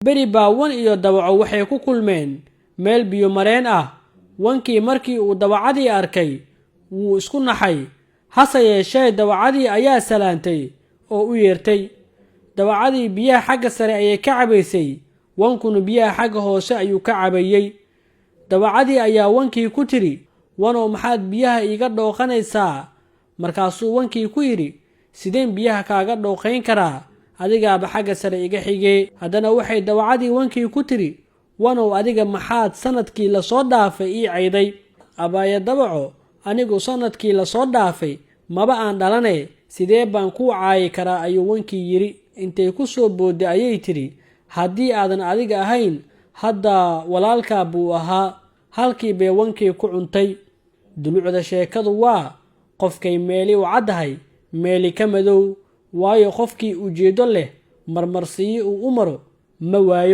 beri baa wan iyo dawaco waxay ku kulmeen meel biyo mareen ah. wankii markii uu dawacadii arkay wuu isku naxay, hase yeeshee dawacadii ayaa salaantay oo u yeertay. dawacadii biyaha xagga sare ayay ka cabaysay, wankuna biyaha xagga hoose ayuu ka cabayay. dawacadii ayaa wankii ku tiri, wanow maxaad biyaha iiga dhooqanaysaa? markaasuu wankii ku yidhi, sideen biyaha kaaga dhooqayn karaa? adigaaba xagga sare iga xigee. haddana waxay dawacadii wankii ku tiri, wanow adiga maxaad sanadkii lasoo dhaafay ii cayday? abaaya dawaco, anigu sanadkii lasoo dhaafay maba aan dhalane, sidee baan kuu caayi karaa? ayuu wankii yidhi. intay ku soo boodday ayay tidhi, haddii aadan adiga ahayn hadda walaalkaa buu ahaa. halkii bay wankii ku cuntay. dulucda sheekadu waa, qofkay meeli u caddahay meeli ka madow, waayo qofkii ujeedo leh marmarsiyo uu u maro ma waayo.